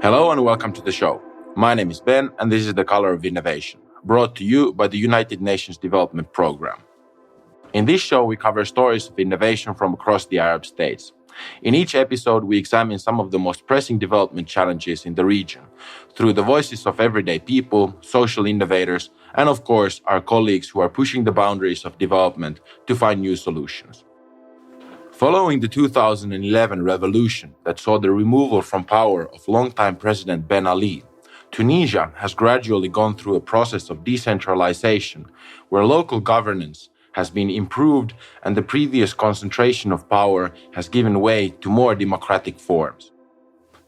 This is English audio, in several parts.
Hello and welcome to the show. My name is Ben and this is The Color of Innovation, brought to you by the United Nations Development Programme. In this show, we cover stories of innovation from across the Arab states. In each episode, we examine some of the most pressing development challenges in the region through the voices of everyday people, social innovators, and of course, our colleagues who are pushing the boundaries of development to find new solutions. Following the 2011 revolution that saw the removal from power of longtime President Ben Ali, Tunisia has gradually gone through a process of decentralization where local governance has been improved and the previous concentration of power has given way to more democratic forms.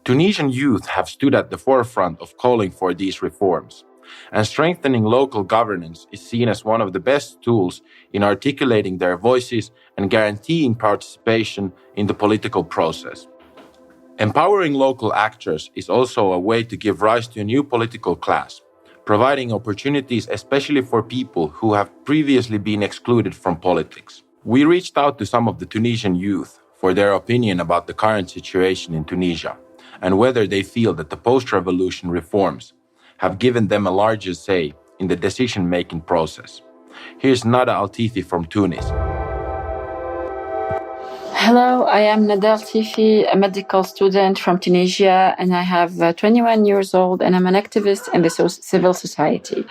Tunisian youth have stood at the forefront of calling for these reforms, and strengthening local governance is seen as one of the best tools in articulating their voices and guaranteeing participation in the political process. Empowering local actors is also a way to give rise to a new political class, providing opportunities especially for people who have previously been excluded from politics. We reached out to some of the Tunisian youth for their opinion about the current situation in Tunisia and whether they feel that the post-revolution reforms have given them a larger say in the decision-making process. Here's Nada Al-Tifi from Tunis. Hello, I am Nada Al-Tifi, a medical student from Tunisia, and I have 21 years old, and I'm an activist in the civil society.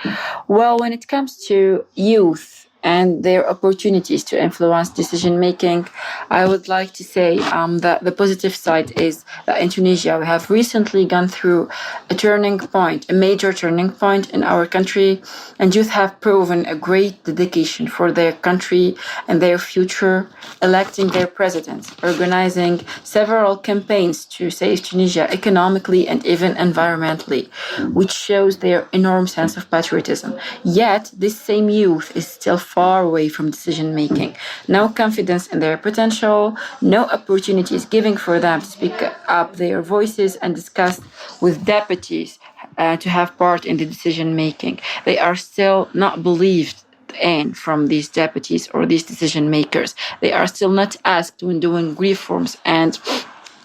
Well, when it comes to youth and their opportunities to influence decision-making, I would like to say that the positive side is that in Tunisia, we have recently gone through a major turning point in our country, and youth have proven a great dedication for their country and their future, electing their presidents, organizing several campaigns to save Tunisia economically and even environmentally, which shows their enormous sense of patriotism. Yet, this same youth is still far away from decision-making. No confidence in their potential, no opportunities given for them to speak up their voices and discuss with deputies to have part in the decision-making. They are still not believed in from these deputies or these decision makers. They are still not asked when doing reforms and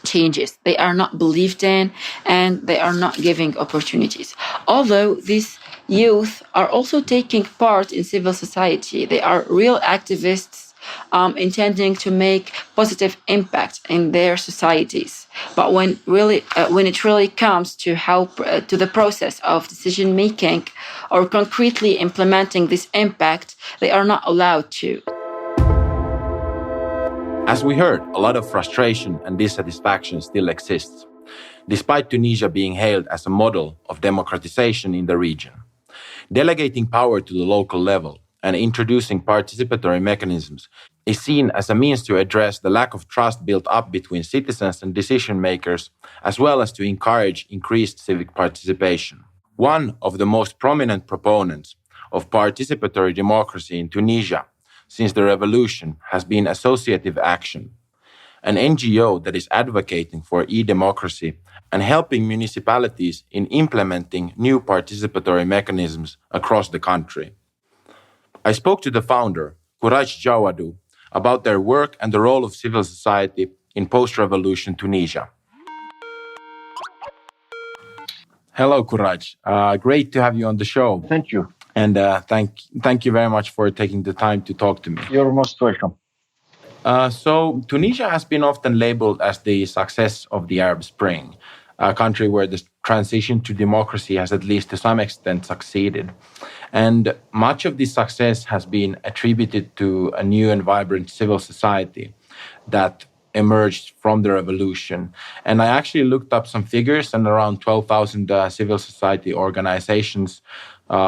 changes. They are not believed in and they are not giving opportunities. Although these youth are also taking part in civil society, they are real activists intending to make positive impact in their societies. But when it really comes to to the process of decision making or concretely implementing this impact, they are not allowed to. As we heard, a lot of frustration and dissatisfaction still exists, despite Tunisia being hailed as a model of democratization in the region. Delegating power to the local level and introducing participatory mechanisms is seen as a means to address the lack of trust built up between citizens and decision makers, as well as to encourage increased civic participation. One of the most prominent proponents of participatory democracy in Tunisia since the revolution has been Associative Action, an NGO that is advocating for e-democracy and helping municipalities in implementing new participatory mechanisms across the country. I spoke to the founder, Courage Jawadu, about their work and the role of civil society in post-revolution Tunisia. Hello, Courage. Great to have you on the show. Thank you. And thank you very much for taking the time to talk to me. You're most welcome. So Tunisia has been often labeled as the success of the Arab Spring, a country where the transition to democracy has at least to some extent succeeded. And much of this success has been attributed to a new and vibrant civil society that emerged from the revolution. And I actually looked up some figures, and around 12,000 civil society organizations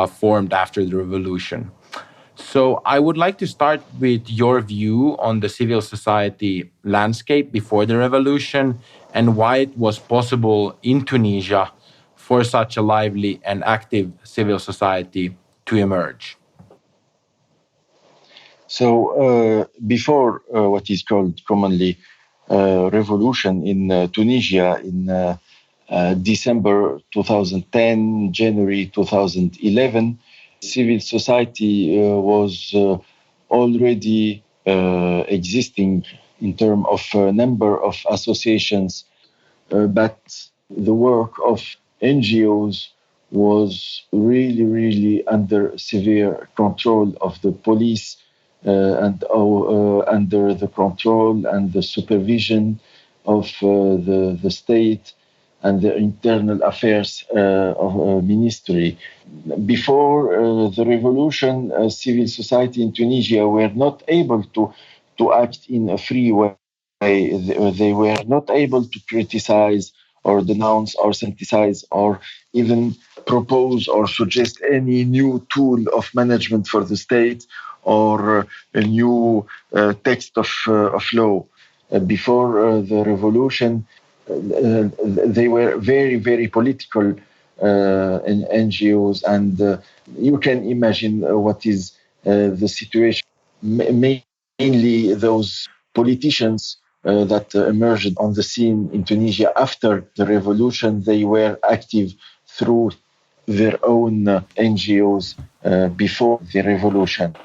formed after the revolution. So I would like to start with your view on the civil society landscape before the revolution and why it was possible in Tunisia for such a lively and active civil society to emerge. So before what is called commonly revolution in Tunisia in December 2010, January 2011, civil society was already existing in terms of number of associations, but the work of NGOs was really, really under severe control of the police and under the control and the supervision of the state and the internal affairs of ministry. Before the revolution, civil society in Tunisia were not able to act in a free way. They were not able to criticize or denounce or synthesize or even propose or suggest any new tool of management for the state or a new text of law. Before the revolution, they were very, very political in NGOs, and you can imagine what is the situation. Mainly those politicians that emerged on the scene in Tunisia after the revolution, they were active through their own NGOs before the revolution.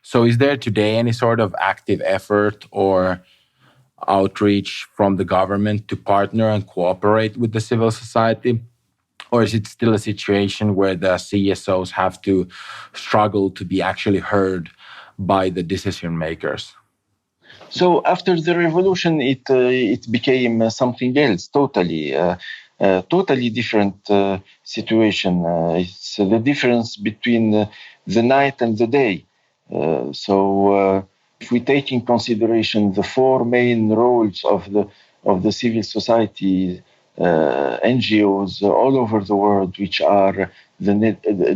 So is there today any sort of active effort or outreach from the government to partner and cooperate with the civil society? Or is it still a situation where the CSOs have to struggle to be actually heard by the decision makers? So after the revolution, it became something else, totally different situation. It's the difference between the night and the day. If we take in consideration the four main roles of the civil society NGOs all over the world, which are the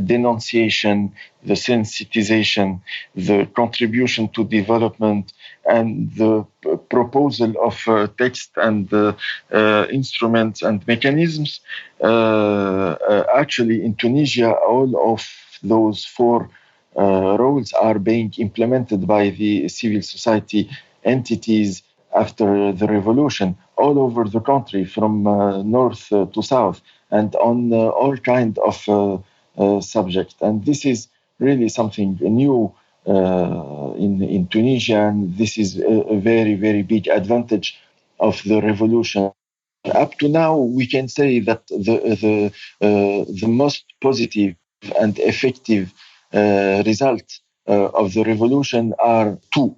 denunciation, the sensitization, the contribution to development, and the proposal of text and instruments and mechanisms. Actually, in Tunisia, all of those four roles are being implemented by the civil society entities after the revolution all over the country, from north to south, and on all kinds of subjects. And this is really something new in Tunisia, and this is a very, very big advantage of the revolution. Up to now, we can say that the most positive and effective result of the revolution are two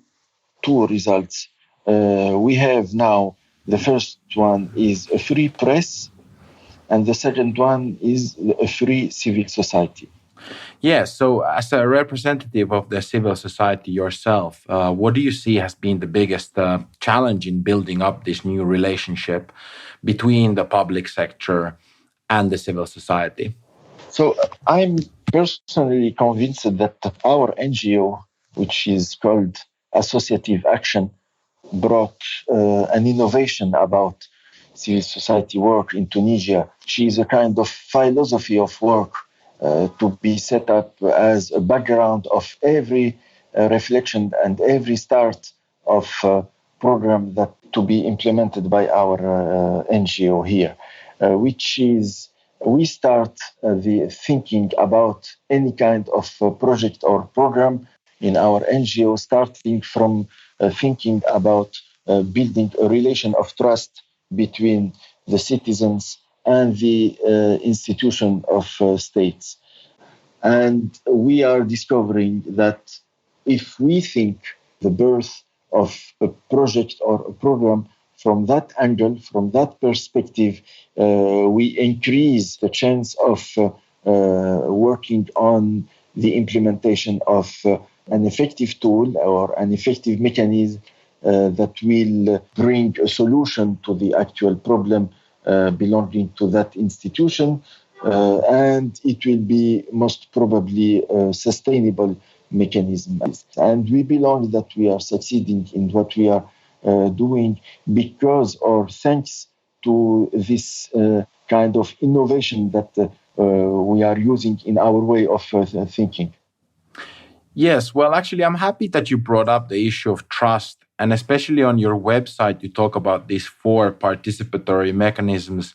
results. We have now, the first one is a free press, and the second one is a free civil society. Yes, so as a representative of the civil society yourself, what do you see has been the biggest challenge in building up this new relationship between the public sector and the civil society? So I'm personally convinced that our NGO, which is called Associative Action, brought an innovation about civil society work in Tunisia. She is a kind of philosophy of work to be set up as a background of every reflection and every start of program that to be implemented by our NGO here, which is we start the thinking about any kind of project or program in our NGO, starting from thinking about building a relation of trust between the citizens and the institution of states. And we are discovering that if we think the birth of a project or a program from that angle, from that perspective, we increase the chance of working on the implementation of an effective tool or an effective mechanism that will bring a solution to the actual problem belonging to that institution. And it will be most probably a sustainable mechanism. And we believe that we are succeeding in what we are doing because or thanks to this kind of innovation that we are using in our way of thinking. Yes, well, actually, I'm happy that you brought up the issue of trust. And especially on your website, you talk about these four participatory mechanisms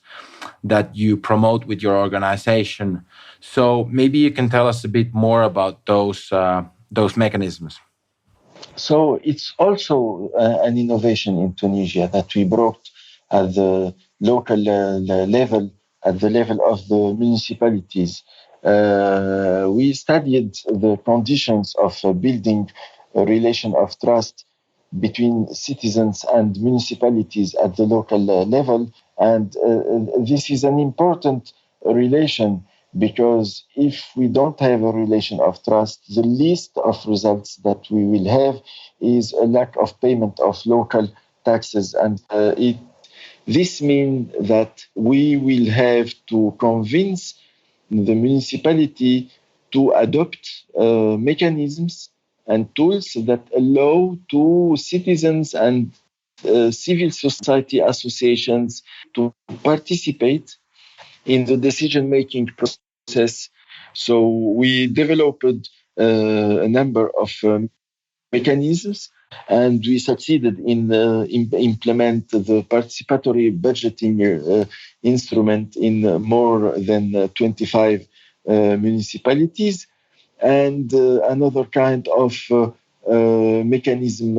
that you promote with your organization. So maybe you can tell us a bit more about those mechanisms. So it's also an innovation in Tunisia that we brought at the local level, at the level of the municipalities. We studied the conditions of building a relation of trust between citizens and municipalities at the local level. And this is an important relation because if we don't have a relation of trust, the least of results that we will have is a lack of payment of local taxes. And this means that we will have to convince the municipality to adopt mechanisms and tools that allow to citizens and civil society associations to participate in the decision-making process. So we developed a number of mechanisms, and we succeeded in implement the participatory budgeting instrument in more than 25 municipalities. And another kind of mechanism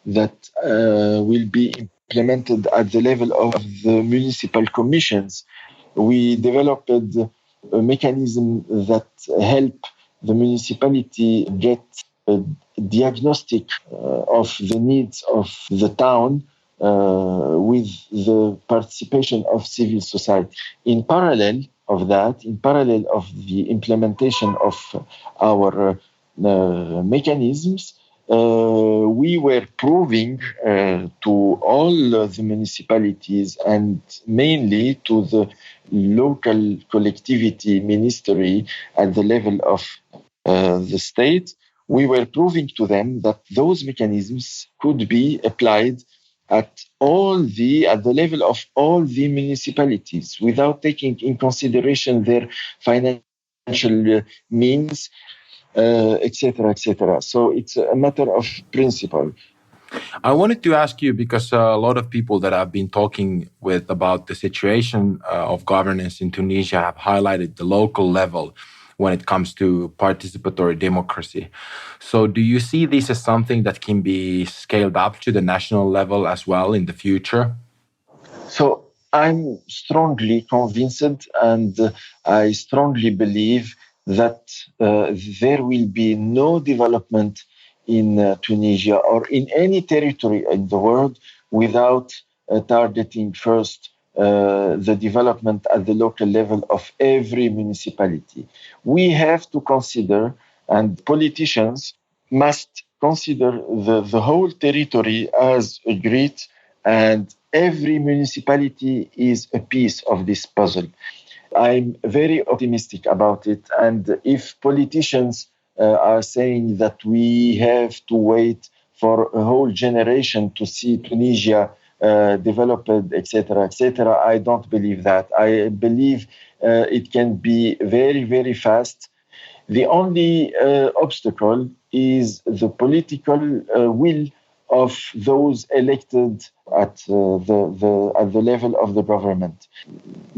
that will be implemented at the level of the municipal commissions. We developed a mechanism that help the municipality get a diagnostic of the needs of the town with the participation of civil society. In parallel of that, in parallel of the implementation of our mechanisms, we were proving to all the municipalities and mainly to the local collectivity ministry at the level of the state, we were proving to them that those mechanisms could be applied at the level of all the municipalities without taking in consideration their financial means, etc., etc. So it's a matter of principle. I wanted to ask you because a lot of people that I've been talking with about the situation of governance in Tunisia have highlighted the local level when it comes to participatory democracy. So do you see this as something that can be scaled up to the national level as well in the future? So I'm strongly convinced and I strongly believe that there will be no development in Tunisia or in any territory in the world without targeting first the development at the local level of every municipality. We have to consider, and politicians must consider the whole territory as a grid, and every municipality is a piece of this puzzle. I'm very optimistic about it. And if politicians are saying that we have to wait for a whole generation to see Tunisia developed, etc., I don't believe that. I believe it can be very, very fast. The only obstacle is the political will of those elected at the level of the government,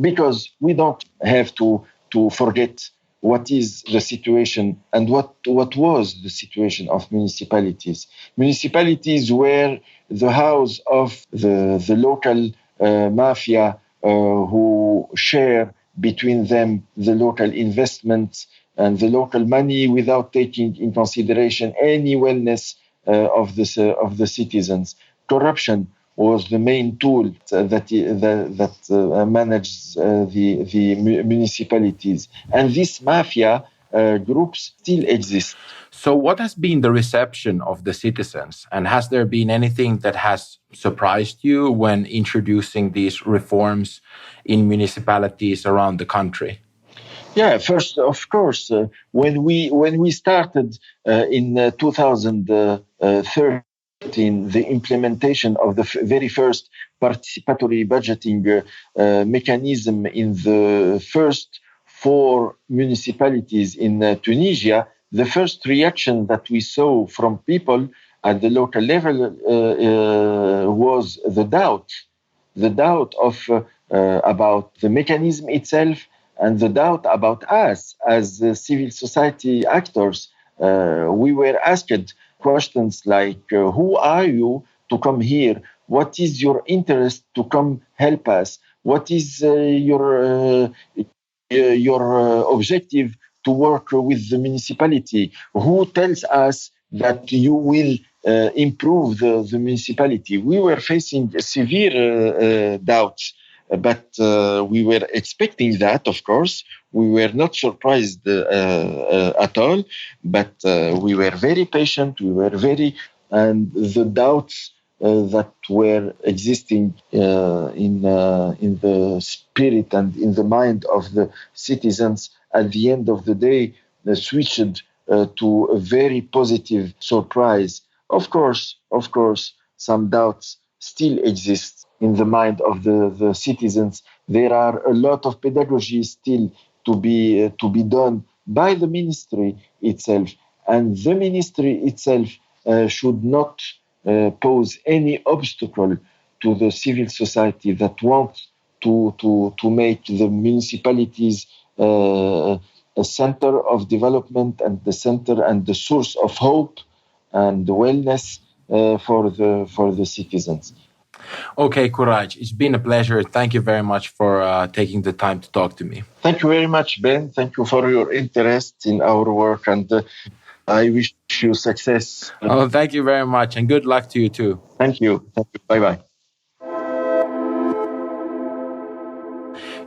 because we don't have to forget what is the situation and what was the situation of municipalities. Municipalities were the house of the local mafia who share between them the local investments and the local money without taking in consideration any wellness of the citizens. Corruption was the main tool that manages the municipalities, and these mafia groups still exist. So what has been the reception of the citizens, and has there been anything that has surprised you when introducing these reforms in municipalities around the country? Yeah, first, of course, when we started in 2013, the implementation of the very first participatory budgeting mechanism in the first 4 municipalities in Tunisia, the first reaction that we saw from people at the local level was the doubt of about the mechanism itself, and the doubt about us as civil society actors. We were asked questions like, who are you to come here what is your interest to come help us? What is your objective to work with the municipality? Who tells us that you will improve the municipality? We were facing severe doubts, but we were expecting that, of course. We were not surprised at all, but we were very patient. We were and the doubts that were existing in the spirit and in the mind of the citizens at the end of the day switched to a very positive surprise. Of course, some doubts still exist in the mind of the citizens. There are a lot of pedagogy still to be done by the ministry itself, and the ministry itself should not pose any obstacle to the civil society that wants to make the municipalities a center of development and the center and the source of hope and wellness for the citizens. Okay, Courage, it's been a pleasure. Thank you very much for taking the time to talk to me. Thank you very much, Ben. Thank you for your interest in our work, and I wish you success. Oh, thank you very much, and good luck to you too. Thank you. Bye-bye.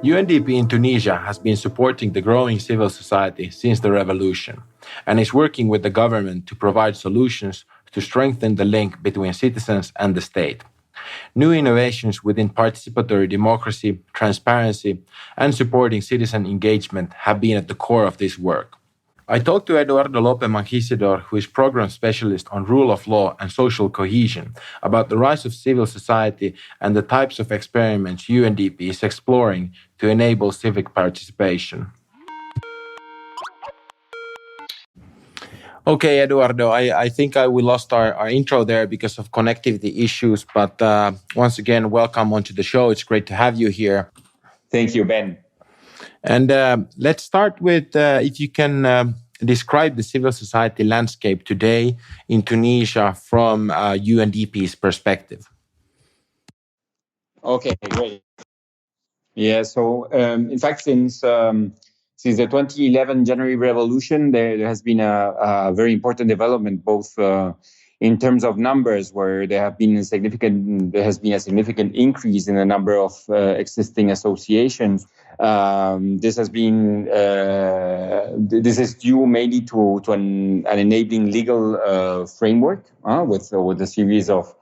UNDP in Tunisia has been supporting the growing civil society since the revolution and is working with the government to provide solutions to strengthen the link between citizens and the state. New innovations within participatory democracy, transparency, and supporting citizen engagement have been at the core of this work. I talked to Eduardo Lope Mangisidor, who is program specialist on rule of law and social cohesion, about the rise of civil society and the types of experiments UNDP is exploring to enable civic participation. Okay, Eduardo, I think we lost our intro there because of connectivity issues, but once again, welcome onto the show. It's great to have you here. Thank you, Ben. And let's start with if you can describe the civil society landscape today in Tunisia from UNDP's perspective. Okay, great. Yeah, so in fact, since the 2011 January Revolution, there has been a very important development, both in terms of numbers, where there has been a significant increase in the number of existing associations. This is due mainly to an enabling legal framework with a series of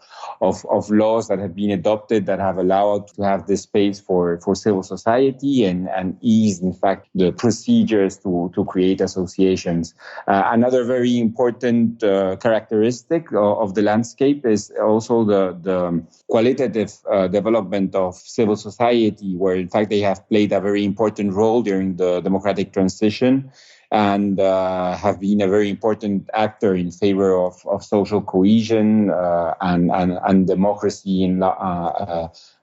laws that have been adopted that have allowed to have this space for civil society and ease, in fact, the procedures to create associations. Another very important characteristic of the landscape is also the qualitative development of civil society, where in fact they have played a very important role during the democratic transition and have been a very important actor in favor of social cohesion and democracy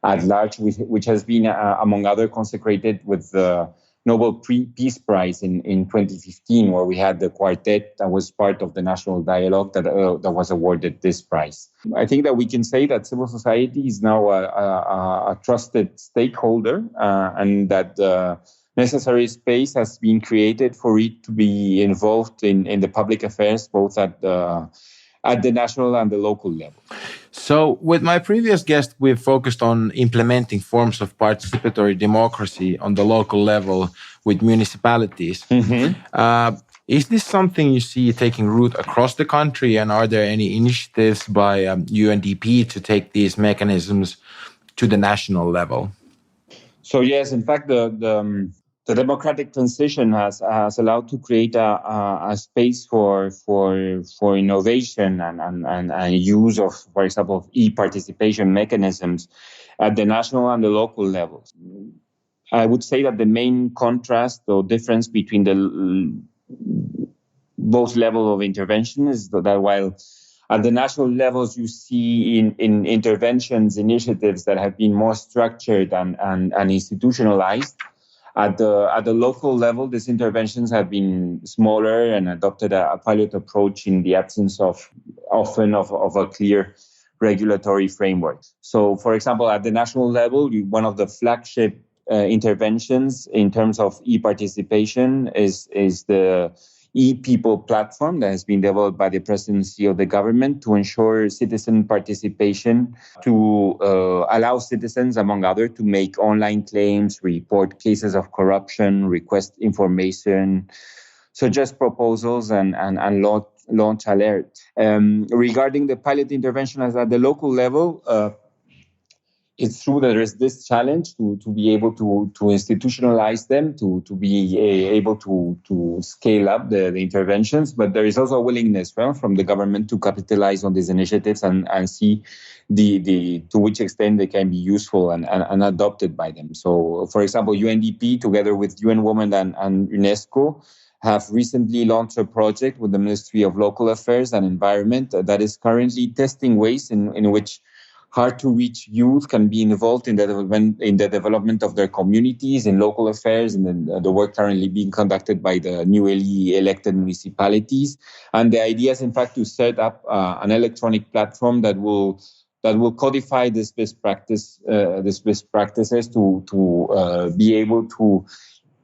at large, which has been, among other, consecrated with the Nobel Peace Prize in 2015, where we had the quartet that was part of the national dialogue that was awarded this prize. I think that we can say that civil society is now a trusted stakeholder and that necessary space has been created for it to be involved in the public affairs, both at the national and the local level. So with my previous guest, we've focused on implementing forms of participatory democracy on the local level with municipalities. Mm-hmm. Is this something you see taking root across the country, and are there any initiatives by UNDP to take these mechanisms to the national level? So yes, in fact, the democratic transition has allowed to create a space for innovation and use of, for example, of e-participation mechanisms at the national and the local levels. I would say that the main contrast or difference between both levels of intervention is that while at the national levels you see in interventions initiatives that have been more structured and institutionalized, at the local level, these interventions have been smaller and adopted a pilot approach in the absence of a clear regulatory framework. So, for example, at the national level, one of the flagship interventions in terms of e-participation is the e-people platform that has been developed by the presidency of the government to ensure citizen participation, to allow citizens, among others, to make online claims, report cases of corruption, request information, suggest proposals, and launch alerts. Regarding the pilot intervention at the local level, it's true that there is this challenge to be able to institutionalize them, to be able to scale up the interventions, but there is also a willingness from the government to capitalize on these initiatives and see to which extent they can be useful and adopted by them. So, for example, UNDP, together with UN Women and UNESCO, have recently launched a project with the Ministry of Local Affairs and Environment that is currently testing ways in which hard-to-reach youth can be involved in the development of their communities, in local affairs, and the work currently being conducted by the newly elected municipalities. And the idea is, in fact, to set up an electronic platform that will codify this best practices to be able to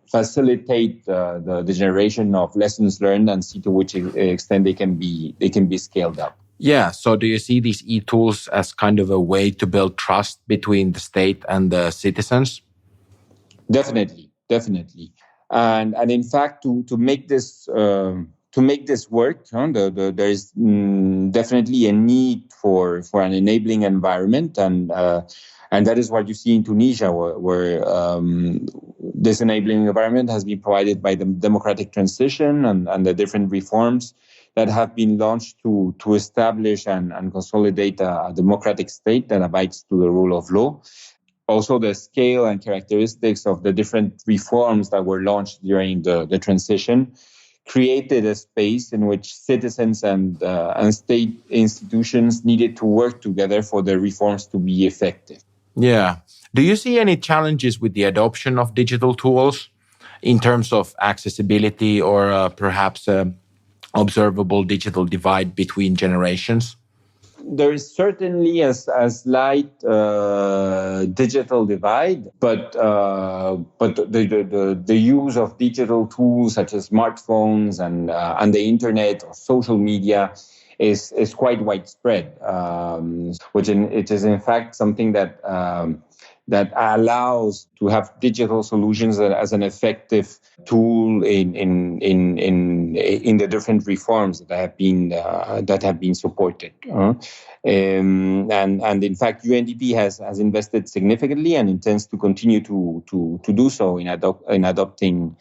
facilitate the generation of lessons learned and see to which extent they can be scaled up. Yeah. So do you see these e-tools as kind of a way to build trust between the state and the citizens? Definitely. And in fact, to make this work, there is definitely a need for an enabling environment, and that is what you see in Tunisia, where this enabling environment has been provided by the democratic transition and the different reforms that have been launched to establish and consolidate a democratic state that abides to the rule of law. Also, the scale and characteristics of the different reforms that were launched during the transition created a space in which citizens and state institutions needed to work together for the reforms to be effective. Yeah. Do you see any challenges with the adoption of digital tools in terms of accessibility or perhaps observable digital divide between generations? There is certainly a slight digital divide, but the use of digital tools such as smartphones and the internet or social media is quite widespread, which it is in fact something that allows to have digital solutions as an effective tool in the different reforms that have been supported. And in fact, UNDP has invested significantly and intends to continue to do so in adopting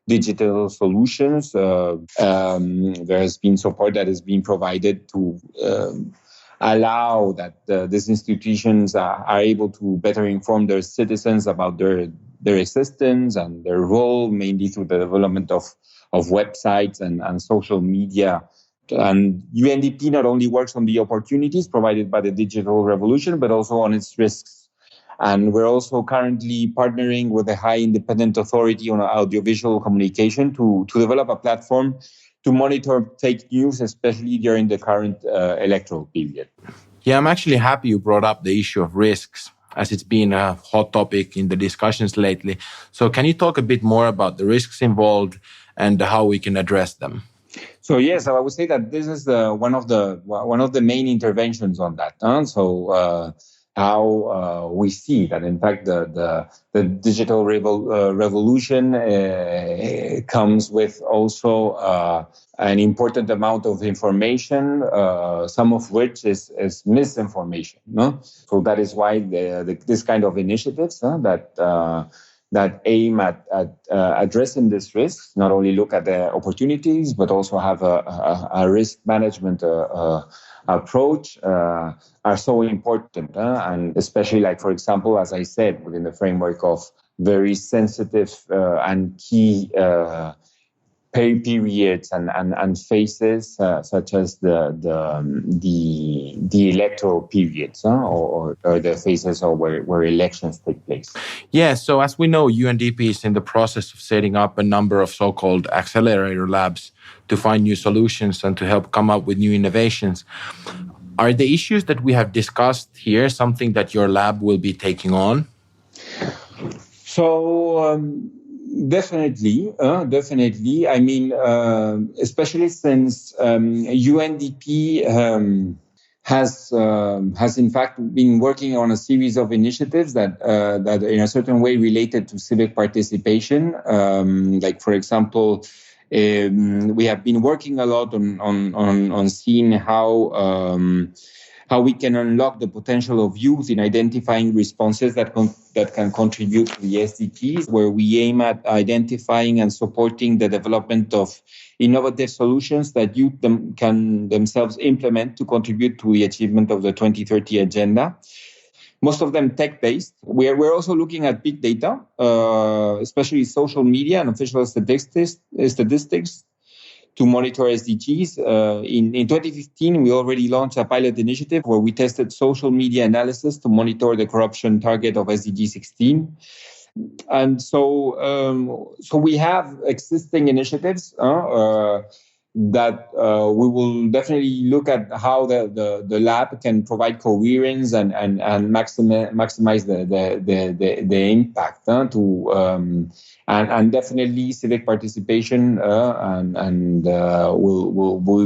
digital solutions. There has been support that has been provided to allow that these institutions are able to better inform their citizens about their existence and their role, mainly through the development of websites and social media. And UNDP not only works on the opportunities provided by the digital revolution, but also on its risks. And we're also currently partnering with the High Independent Authority on Audiovisual Communication to develop a platform to monitor fake news, especially during the current electoral period. Yeah, I'm actually happy you brought up the issue of risks, as it's been a hot topic in the discussions lately. So can you talk a bit more about the risks involved and how we can address them? So yes, I would say that this is one of the main interventions on that. How we see that, in fact, the digital revolution comes with also an important amount of information, some of which is misinformation. No? So that is why this kind of initiatives that aim at addressing these risks not only look at the opportunities but also have a risk management approach are so important, and especially, like, for example, as I said, within the framework of very sensitive and key periods and phases, such as the electoral periods, or the phases where elections take place. Yeah, so as we know, UNDP is in the process of setting up a number of so-called accelerator labs to find new solutions and to help come up with new innovations. Are the issues that we have discussed here something that your lab will be taking on? So definitely. I mean, especially since UNDP has in fact been working on a series of initiatives that in a certain way related to civic participation. Like, for example, we have been working a lot on seeing how we can unlock the potential of youth in identifying responses that can contribute to the SDGs, where we aim at identifying and supporting the development of innovative solutions that youth can themselves implement to contribute to the achievement of the 2030 agenda. Most of them tech-based. We're also looking at big data, especially social media and official statistics to monitor SDGs. In 2015, we already launched a pilot initiative where we tested social media analysis to monitor the corruption target of SDG 16. And so we have existing initiatives that we will definitely look at how the lab can provide coherence and maximize the impact and definitely civic participation will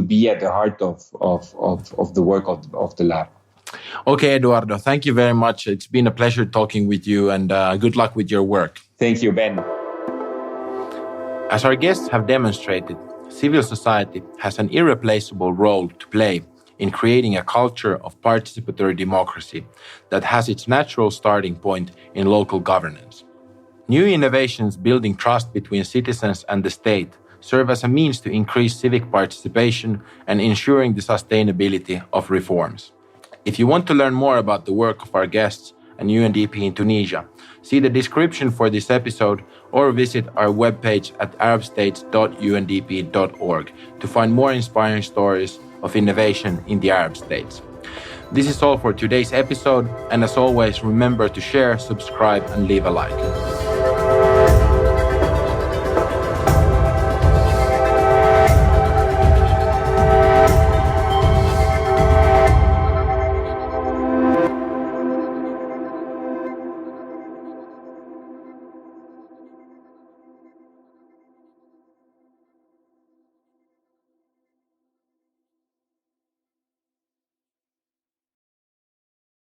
be at the heart of the work of the lab. Okay, Eduardo, thank you very much. It's been a pleasure talking with you, and good luck with your work. Thank you, Ben. As our guests have demonstrated, civil society has an irreplaceable role to play in creating a culture of participatory democracy that has its natural starting point in local governance. New innovations building trust between citizens and the state serve as a means to increase civic participation and ensuring the sustainability of reforms. If you want to learn more about the work of our guests and UNDP in Tunisia, see the description for this episode or visit our webpage at arabstates.undp.org to find more inspiring stories of innovation in the Arab states. This is all for today's episode, and as always, remember to share, subscribe, and leave a like.